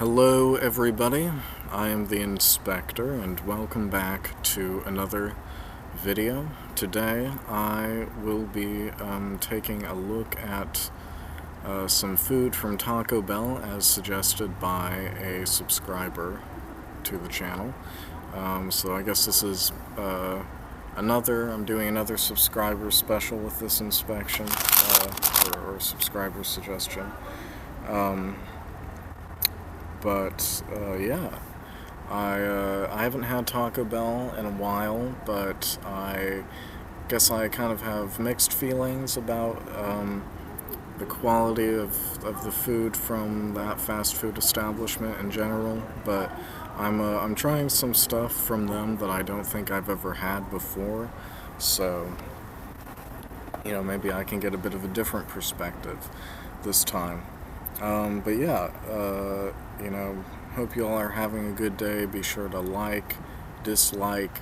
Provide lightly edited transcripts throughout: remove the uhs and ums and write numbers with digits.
Hello everybody, I am the Inspector and welcome back to another video. Today I will be taking a look at some food from Taco Bell as suggested by a subscriber to the channel. So I guess this is I'm doing another subscriber special with this inspection, or subscriber suggestion. Yeah, I haven't had Taco Bell in a while, but I guess I kind of have mixed feelings about the quality of the food from that fast food establishment in general. But I'm trying some stuff from them that I don't think I've ever had before, so maybe I can get a bit of a different perspective this time. But yeah, hope you all are having a good day. Be sure to like, dislike,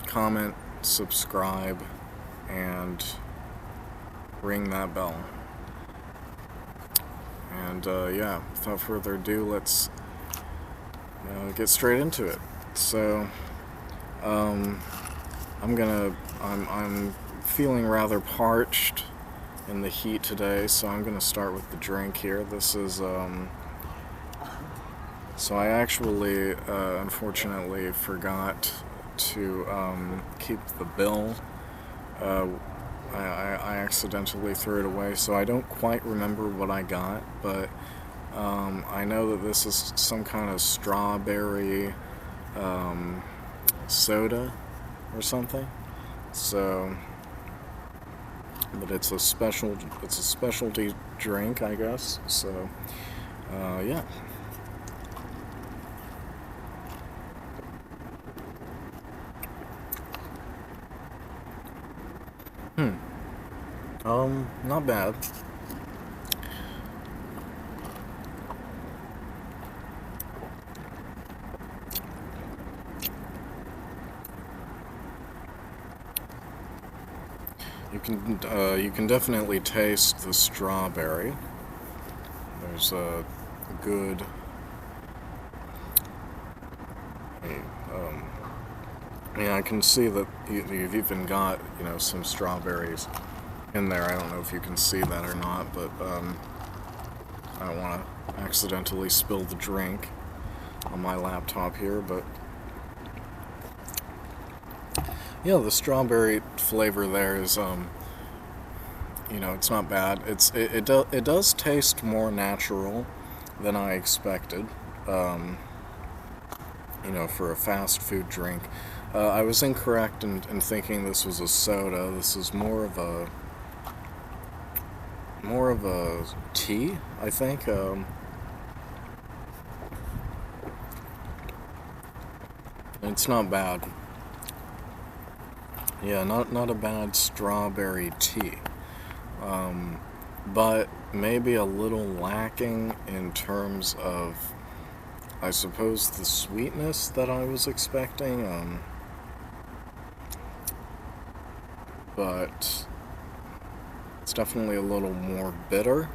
comment, subscribe, and ring that bell. And yeah, without further ado, let's get straight into it. So, I'm feeling rather parched in the heat today, so I'm gonna start with the drink here. This is so I actually unfortunately forgot to keep the bill. I accidentally threw it away, so I don't quite remember what I got, but I know that this is some kind of strawberry soda or something. So, but it's a specialty drink, I guess. So, yeah. Not bad. You can definitely taste the strawberry. There's a good yeah, I can see that you've even got some strawberries in there. I don't know if you can see that or not, but I don't want to accidentally spill the drink on my laptop here, but yeah, the strawberry flavor there is it's not bad. It does taste more natural than I expected. For a fast food drink. I was incorrect in thinking this was a soda. This is more of a tea, I think. It's not bad. Yeah, not a bad strawberry tea. But maybe a little lacking in terms of, I suppose, the sweetness that I was expecting. But it's definitely a little more bitter.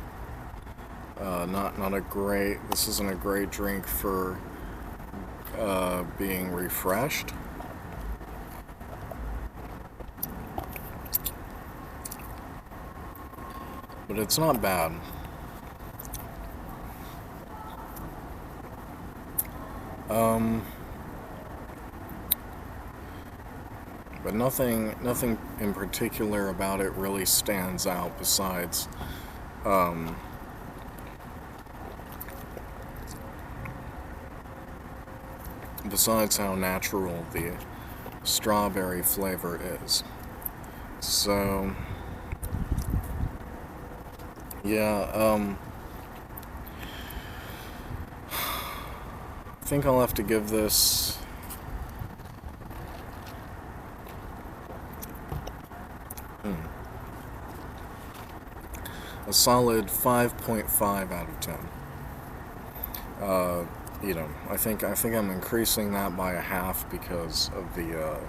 This isn't a great drink for being refreshed. But it's not bad. But nothing in particular about it really stands out besides how natural the strawberry flavor is. So yeah, I think I'll have to give this a solid 5.5 out of 10. I think I'm increasing that by a half because of the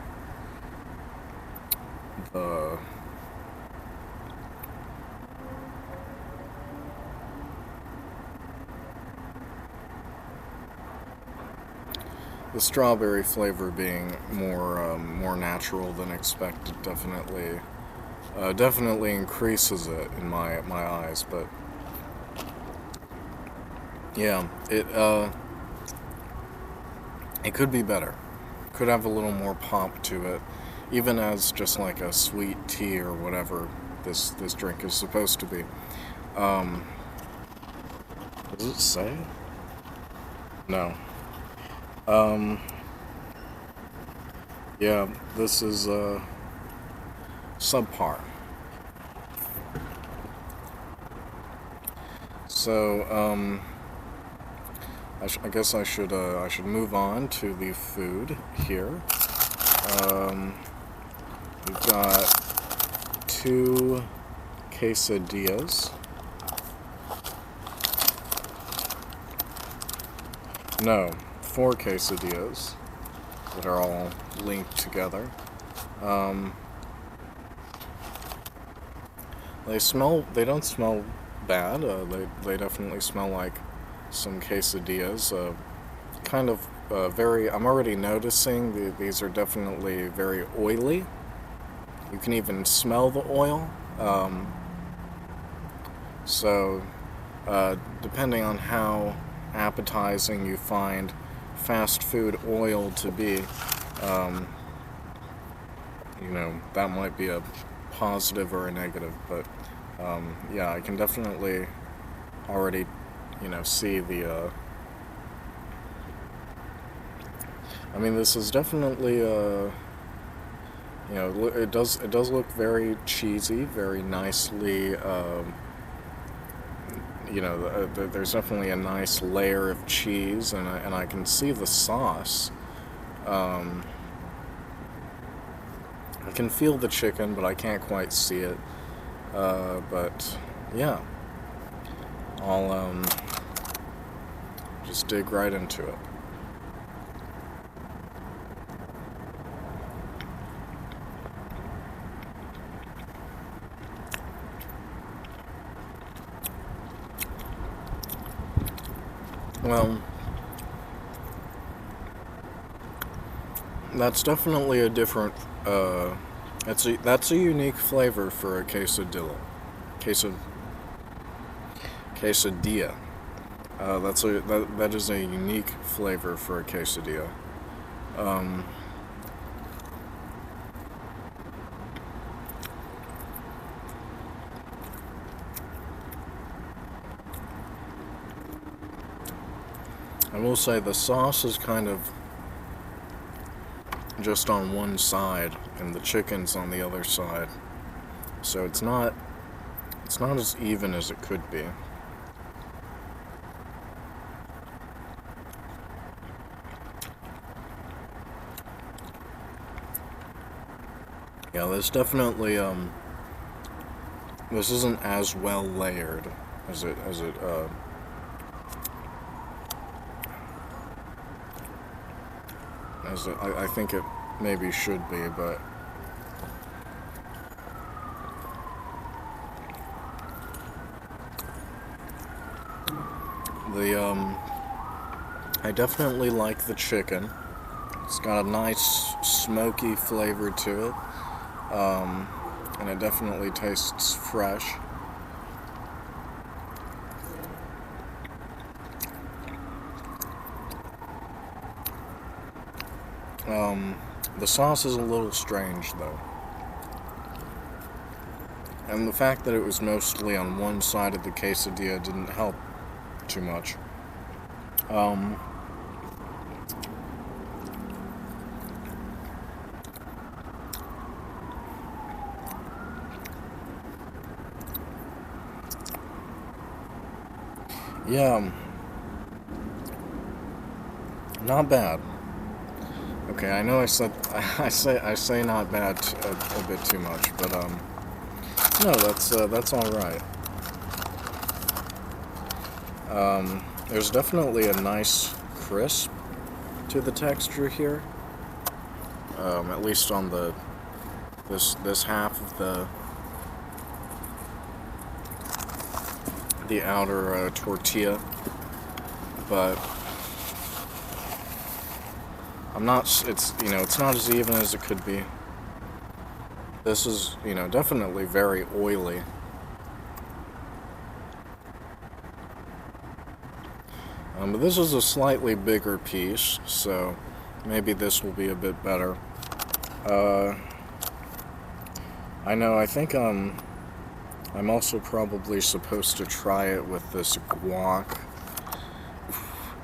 the strawberry flavor being more natural than expected definitely increases it in my eyes. But yeah, it could be better. Could have a little more pop to it, even as just like a sweet tea or whatever this drink is supposed to be. Does it say? No. Yeah, this is subpar. So, I guess I should move on to the food here. We've got 2 quesadillas. No, 4 quesadillas that are all linked together. They don't smell bad. They definitely smell like some quesadillas. Kind of I'm already noticing these are definitely very oily. You can even smell the oil. So, depending on how appetizing you find fast food oil to be, that might be a positive or a negative. But yeah, I can definitely already, see the. I mean, this is definitely it does look very cheesy, very nicely. There's definitely a nice layer of cheese, and I can see the sauce. I can feel the chicken, but I can't quite see it. But yeah, I'll just dig right into it. Well, that's definitely a different. That's a unique flavor for a quesadilla. Quesadilla. That is a unique flavor for a quesadilla. I will say the sauce is kind of just on one side, and the chicken's on the other side. So it's not as even as it could be. Yeah, there's definitely this isn't as well layered as it I think it maybe should be, but I definitely like the chicken. It's got a nice smoky flavor to it, and it definitely tastes fresh. The sauce is a little strange, though. And the fact that it was mostly on one side of the quesadilla didn't help too much. Yeah, not bad. Okay, I know I say not bad a bit too much, but no, that's all right. There's definitely a nice crisp to the texture here. At least on this half of the outer tortilla, but I'm not, it's, you know, it's not as even as it could be. This is, you know, definitely very oily. But this is a slightly bigger piece, so maybe this will be a bit better. I know, I think, I'm also probably supposed to try it with this guac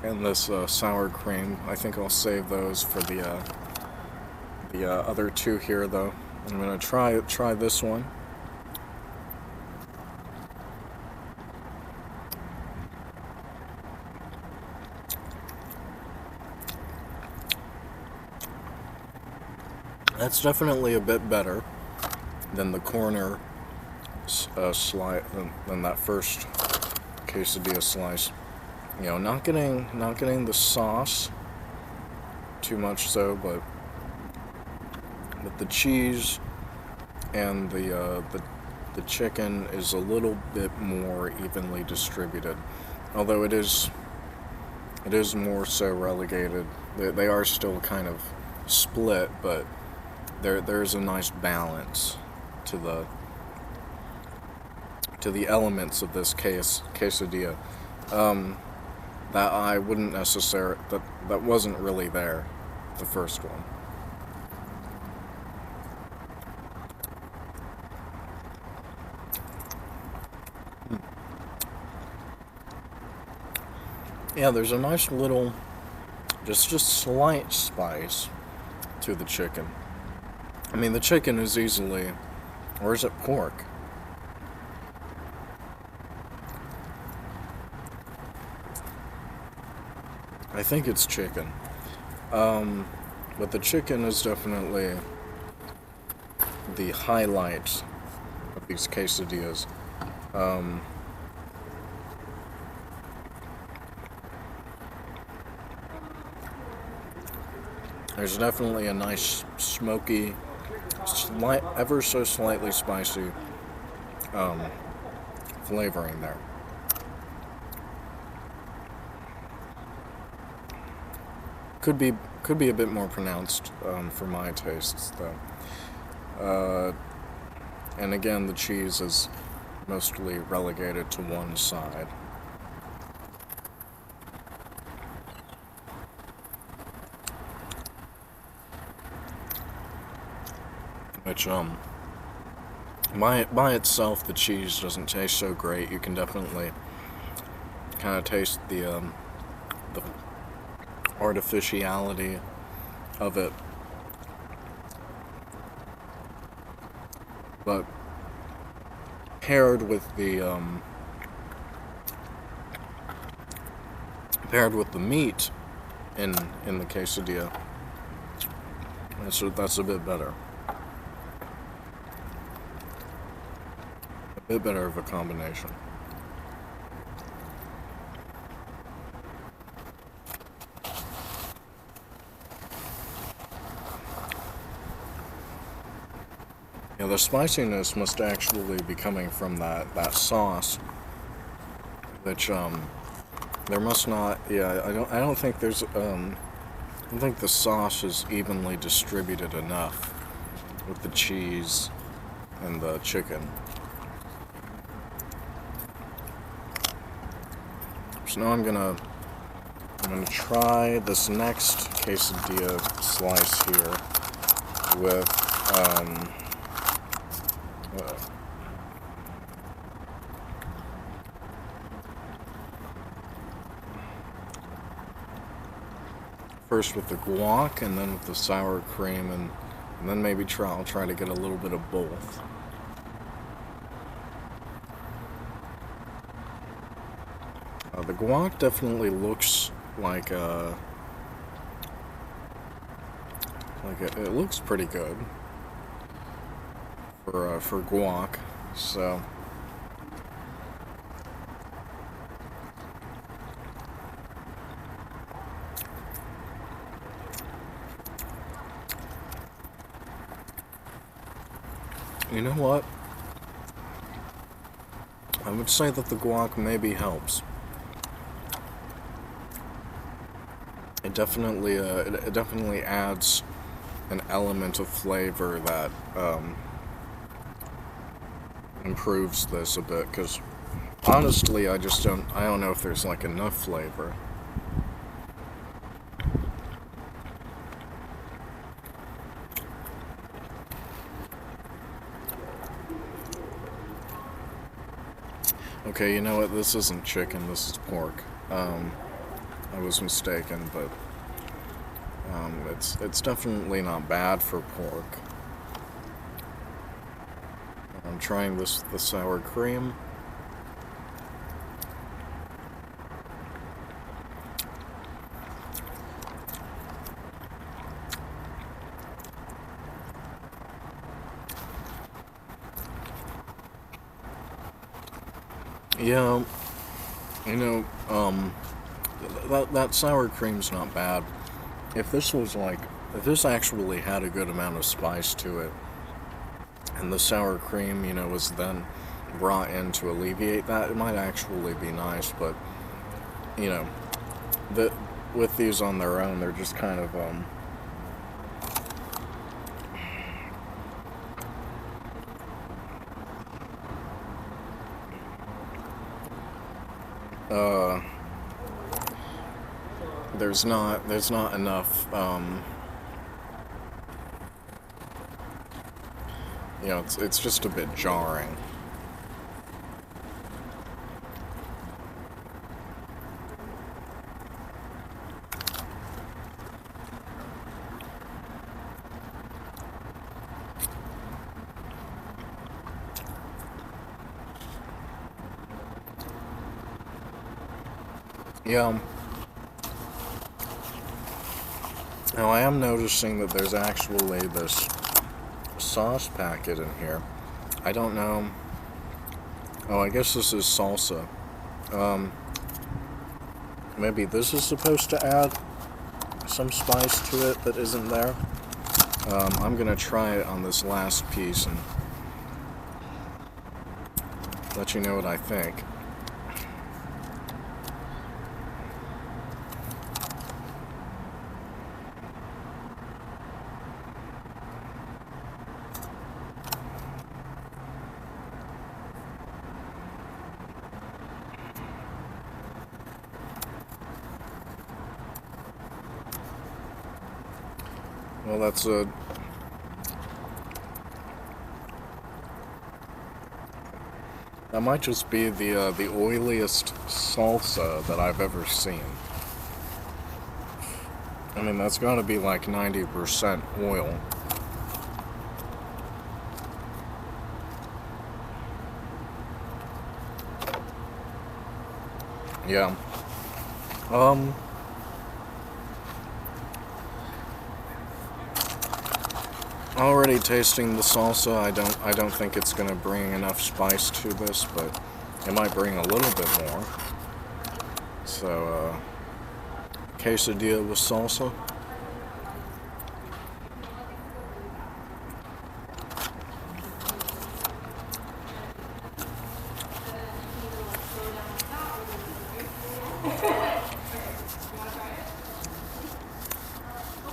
and this sour cream. I think I'll save those for the other two here, though. I'm gonna try this one. That's definitely a bit better than the corner slice, than that first quesadilla slice. You know, not getting the sauce too much so, but the cheese and the chicken is a little bit more evenly distributed. Although it is more so relegated. They are still kind of split, but there's a nice balance to the elements of this quesadilla that I wouldn't necessarily, that wasn't really there the first one. Yeah, there's a nice little, just slight spice to the chicken. I mean, the chicken is easily, or is it pork? I think it's chicken. But the chicken is definitely the highlight of these quesadillas. There's definitely a nice smoky, ever so slightly spicy flavoring there. Could be a bit more pronounced for my tastes, though. And again, the cheese is mostly relegated to one side. Which, by itself, the cheese doesn't taste so great. You can definitely kind of taste the artificiality of it. But paired with the meat in the quesadilla, that's a bit better. A bit better of a combination. Yeah, the spiciness must actually be coming from that sauce, which there must not. Yeah, I don't think there's I don't think the sauce is evenly distributed enough with the cheese and the chicken. So now I'm gonna try this next quesadilla slice here with first with the guac and then with the sour cream, and then maybe I'll try to get a little bit of both. The guac definitely looks like it looks pretty good for guac, so. You know what? I would say that the guac maybe helps. it definitely adds an element of flavor that improves this a bit. Because honestly, I don't know if there's like enough flavor. Okay, you know what? This isn't chicken. This is pork. I was mistaken, but it's definitely not bad for pork. I'm trying the sour cream. Yeah, you know, that sour cream's not bad. If this was like, if this actually had a good amount of spice to it, and the sour cream, was then brought in to alleviate that, it might actually be nice. But you know, the with these on their own, they're just kind of uh, there's not enough. It's just a bit jarring. Yeah. Now I am noticing that there's actually this sauce packet in here. I don't know. Oh, I guess this is salsa. Um, Maybe this is supposed to add some spice to it that isn't there. I'm gonna try it on this last piece and let you know what I think. Well, that might just be the oiliest salsa that I've ever seen. I mean, that's got to be like 90% oil. Yeah. Um. Already tasting the salsa, I don't think it's gonna bring enough spice to this, but it might bring a little bit more. So, quesadilla with salsa.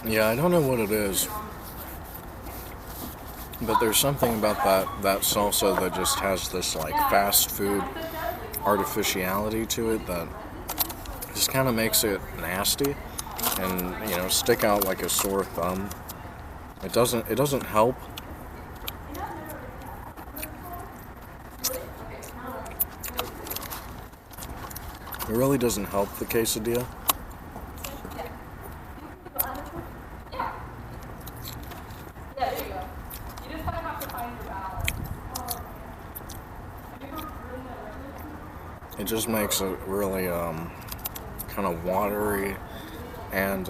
Yeah, I don't know what it is, but there's something about that salsa that just has this like fast food artificiality to it that just kind of makes it nasty and stick out like a sore thumb. It doesn't help. It really doesn't help the quesadilla. It just makes it really kind of watery and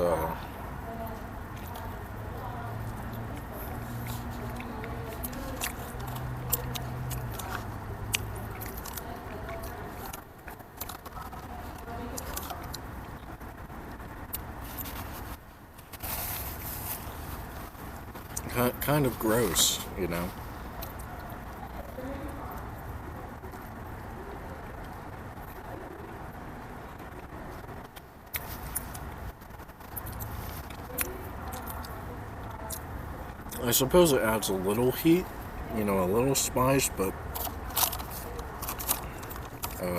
kind of gross, I suppose it adds a little heat, you know, a little spice, but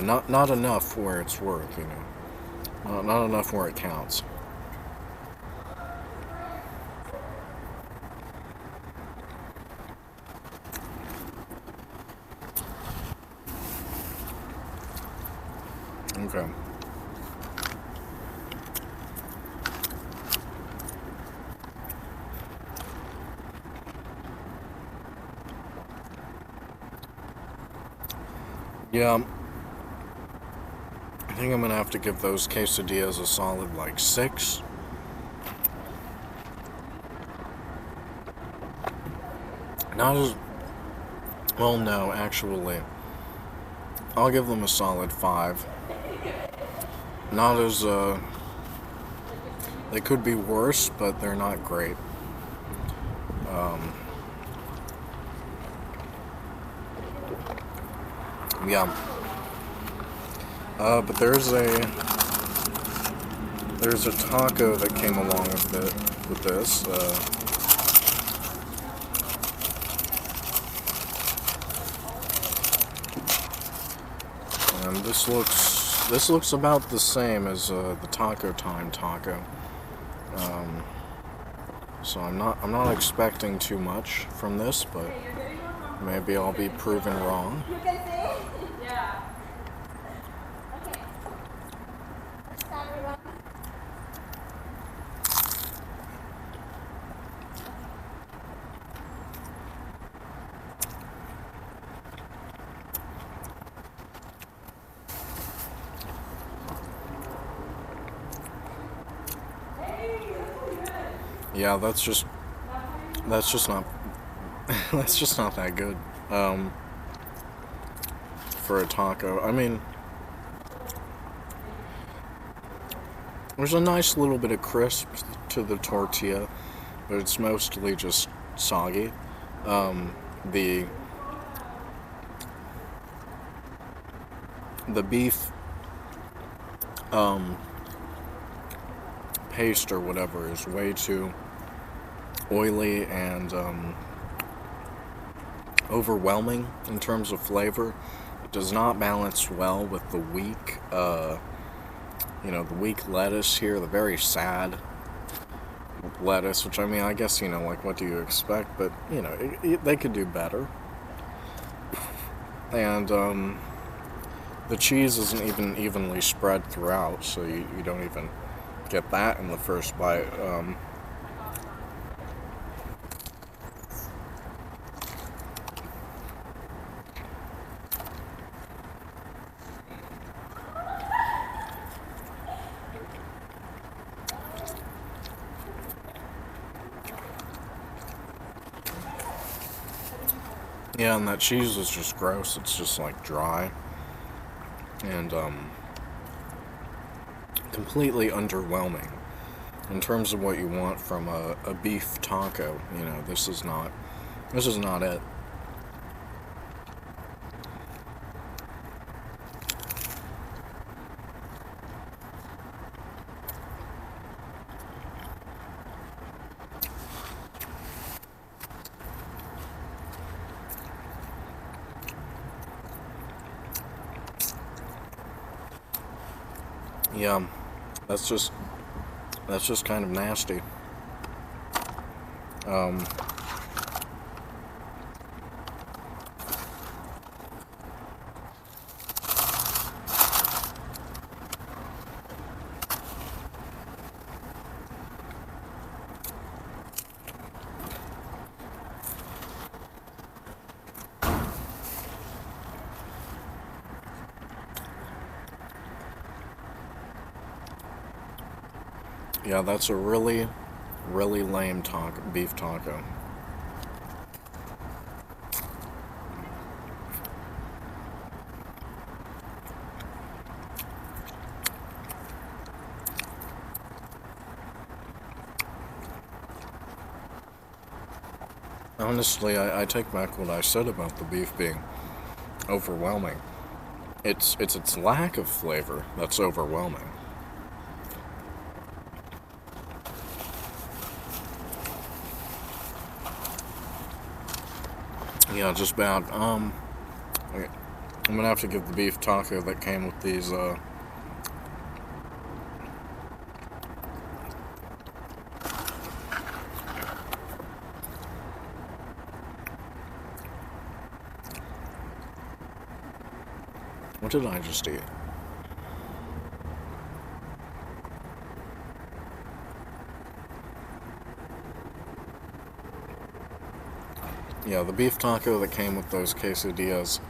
not enough where it's worth, you know. Not enough where it counts. Okay. Yeah, I think I'm gonna have to give those quesadillas a solid, like, 6. Not as... Well, no, actually. I'll give them a solid 5. Not as, They could be worse, but they're not great. Yeah. But there's a taco that came along with this. And this looks about the same as the Taco Time taco. So I'm not expecting too much from this, but maybe I'll be proven wrong. Yeah, that's just not that's just not that good for a taco. I mean, there's a nice little bit of crisp to the tortilla, but it's mostly just soggy. The beef paste or whatever is way too oily and overwhelming in terms of flavor. It does not balance well with the weak, the weak lettuce here, the very sad lettuce, which, I mean, I guess, you know, like, what do you expect? But, you know, they could do better. And the cheese isn't even evenly spread throughout, so you don't even get that in the first bite. Yeah, and that cheese is just gross. It's just, like, dry and completely underwhelming in terms of what you want from a beef taco. You know, this is not it. Yeah, that's just kind of nasty. Yeah, that's a really, really lame beef taco. Honestly, I take back what I said about the beef being overwhelming. It's its lack of flavor that's overwhelming. Yeah, just bad. I'm gonna have to give the beef taco that came with these, what did I just eat? Yeah, the beef taco that came with those quesadillas,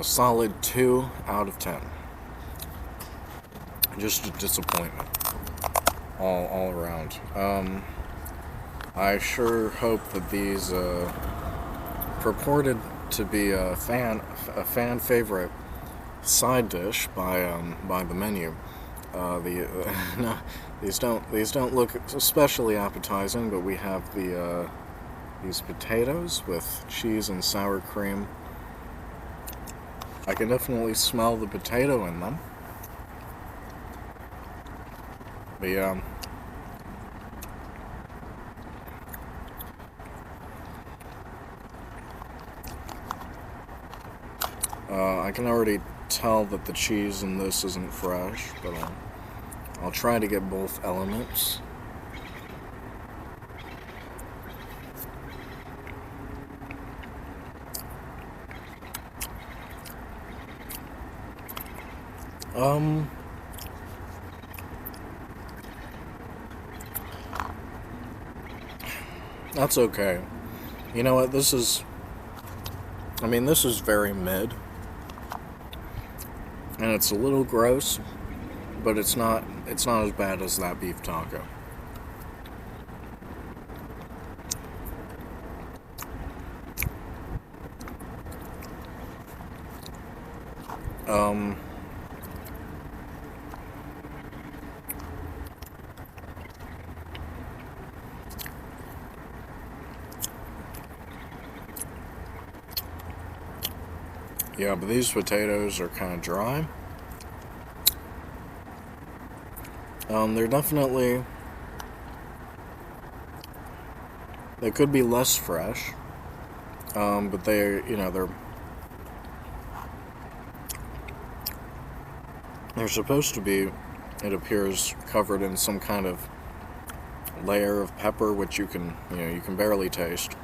solid 2 out of 10. Just a disappointment, all around. I sure hope that these, purported to be a fan favorite side dish by the menu. No, these don't look especially appetizing, but we have these potatoes with cheese and sour cream. I can definitely smell the potato in them. But yeah. I can already tell that the cheese in this isn't fresh, but I'll try to get both elements. That's okay. You know what, this is very mid. And it's a little gross, but it's not as bad as that beef taco. Yeah, but these potatoes are kind of dry. They're definitely... They could be less fresh. But they're supposed to be, it appears, covered in some kind of layer of pepper, which you can barely taste.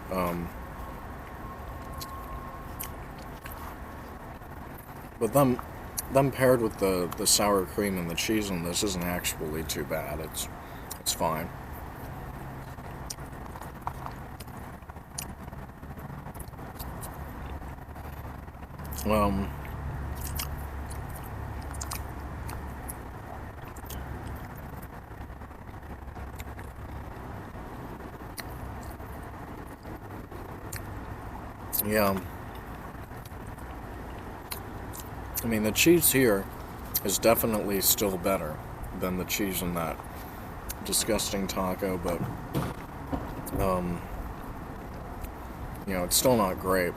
But them paired with the sour cream and the cheese in this isn't actually too bad. It's fine. Yeah. I mean, the cheese here is definitely still better than the cheese in that disgusting taco, but, it's still not great.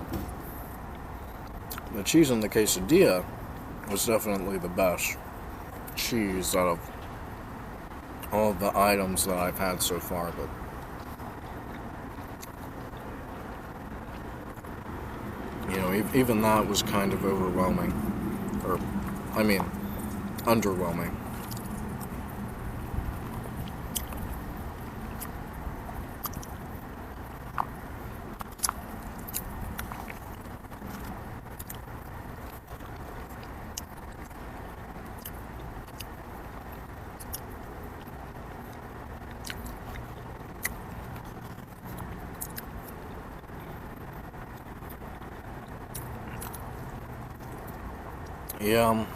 The cheese in the quesadilla was definitely the best cheese out of all of the items that I've had so far, but even that was kind of overwhelming. Underwhelming. Yeah.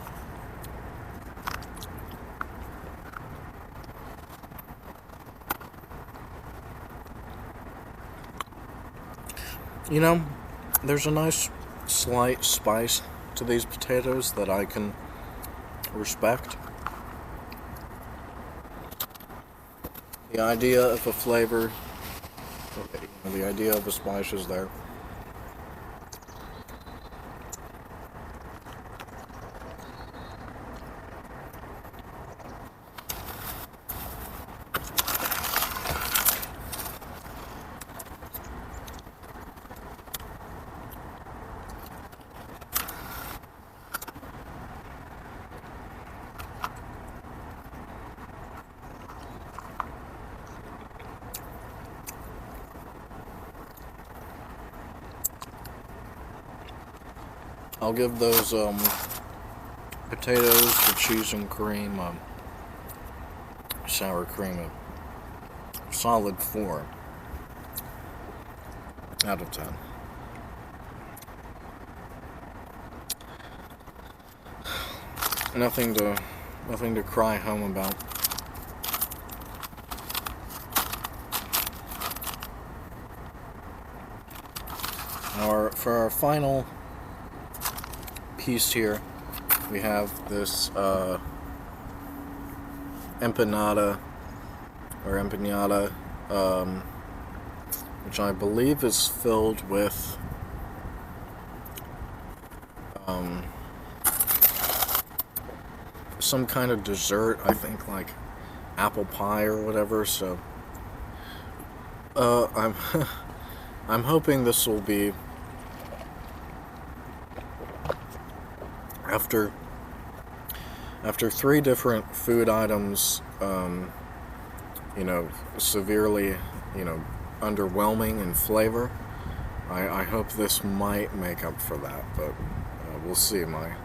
There's a nice slight spice to these potatoes that I can respect. The idea of a flavor, the idea of a spice is there. I'll give those potatoes with cheese and cream, sour cream, a solid 4 out of 10. Nothing to cry home about. For our final piece here, we have this empanada or empanada, which I believe is filled with some kind of dessert. I think like apple pie or whatever. So I'm I'm hoping this will be after 3 different food items, severely, underwhelming in flavor. I hope this might make up for that, but we'll see. My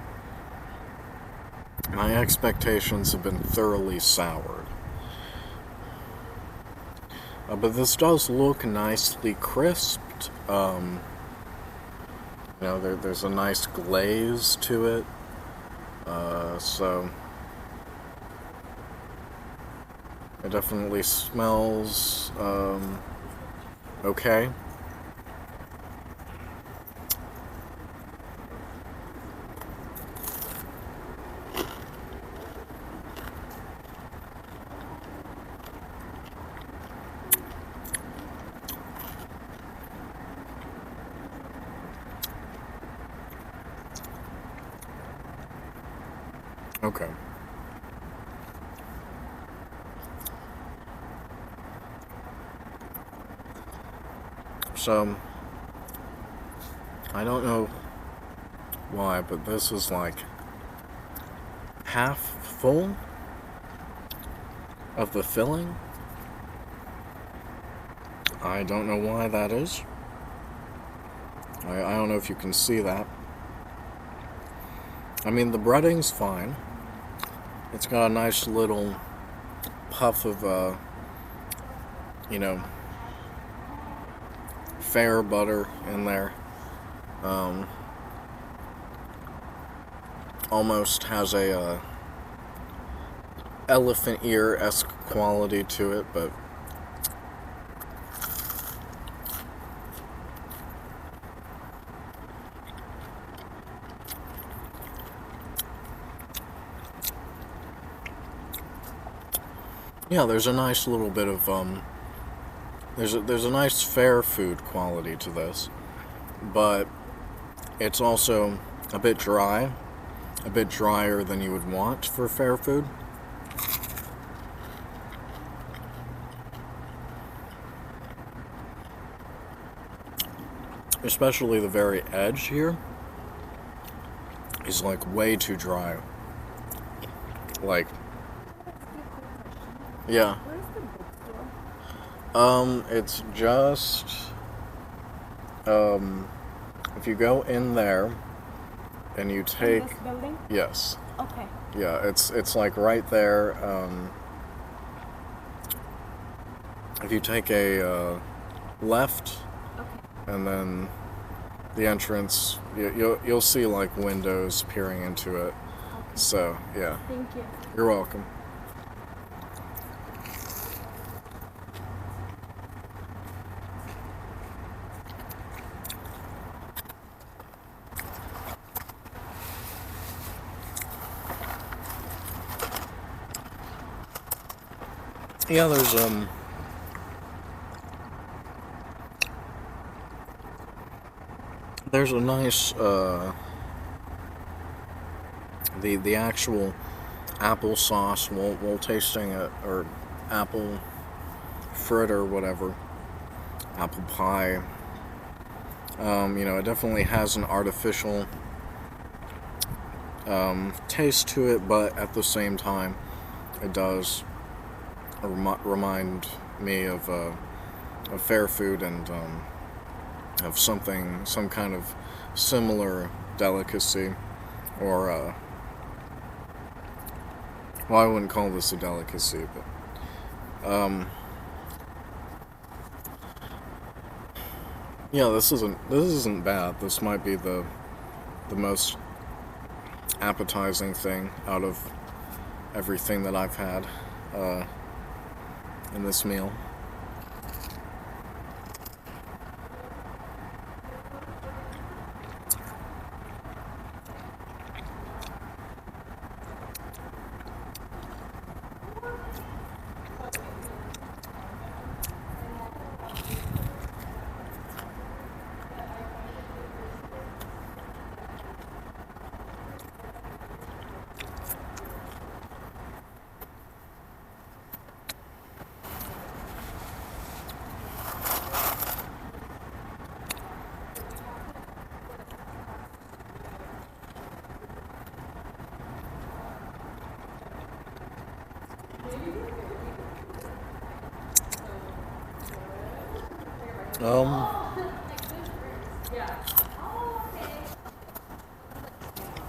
expectations have been thoroughly soured. But this does look nicely crisped. There's a nice glaze to it. So it definitely smells okay. Okay. So, I don't know why, but this is like half full of the filling. I don't know why that is. I don't know if you can see that. I mean, the breading's fine. It's got a nice little puff of, fair butter in there. Almost has a elephant ear-esque quality to it, but yeah, there's a nice little bit of there's a nice fair food quality to this, but it's also a bit dry, a bit drier than you would want for fair food. Especially the very edge here is like way too dry. Like, yeah. Where's the bookstore? It's just, if you go in there and you take, In this building? yes, Okay. yeah, it's like right there. If you take a left Okay. and then the entrance, you'll see like windows peering into it. Okay. So yeah, Thank you. you're welcome. Yeah, there's a nice the actual applesauce while tasting it, or apple fritter, whatever, apple pie. It definitely has an artificial taste to it, but at the same time, it does remind me of fair food and of some kind of similar delicacy, or well, I wouldn't call this a delicacy, but yeah, this isn't bad. This might be the most appetizing thing out of everything that I've had in this meal.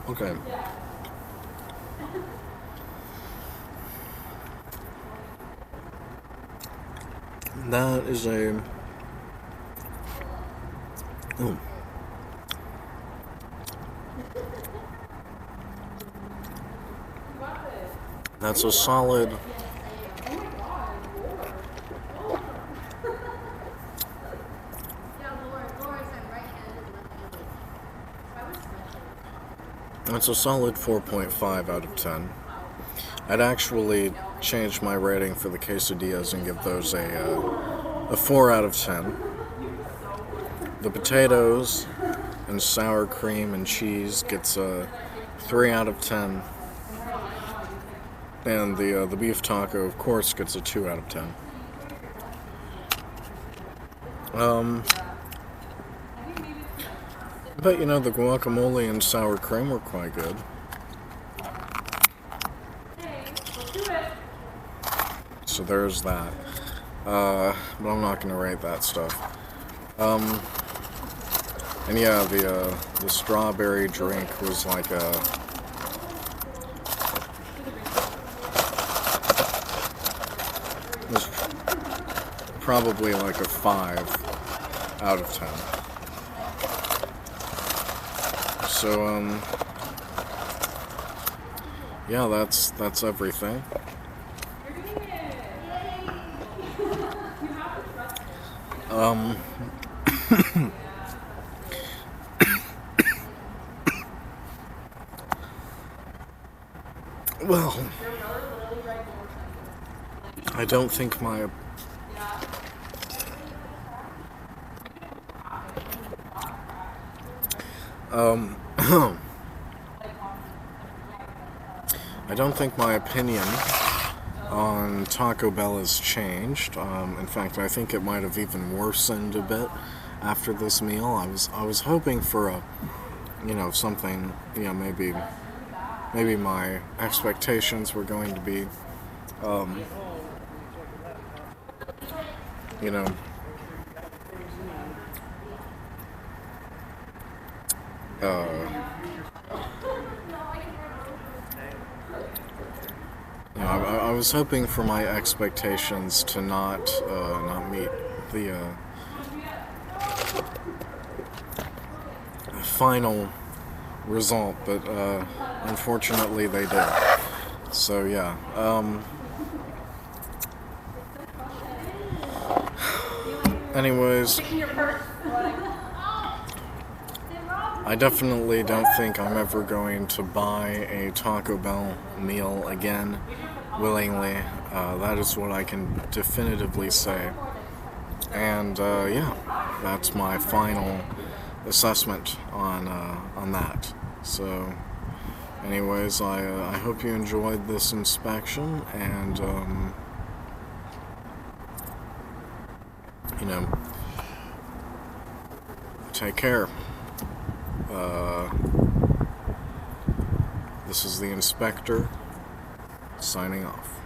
Okay. That is a... Oh. That's a solid... That's a solid 4.5 out of 10. I'd actually change my rating for the quesadillas and give those a 4 out of 10. The potatoes and sour cream and cheese gets a 3 out of 10. And the beef taco, of course, gets a 2 out of 10. But, you know, the guacamole and sour cream were quite good. So there's that. But I'm not going to rate that stuff. And yeah, the strawberry drink was like a... was probably like a 5 out of 10. So, yeah, that's everything. Well, I don't think my... I don't think my opinion on Taco Bell has changed. In fact, I think it might have even worsened a bit after this meal. I was hoping for a, you know, something, you know, maybe my expectations were going to be, you know, I was hoping for my expectations to not meet the final result, but unfortunately they did. So yeah. Anyways, I definitely don't think I'm ever going to buy a Taco Bell meal again willingly. That is what I can definitively say. And yeah, that's my final assessment on that. So, anyways, I hope you enjoyed this inspection, and you know, take care. This is the inspector signing off.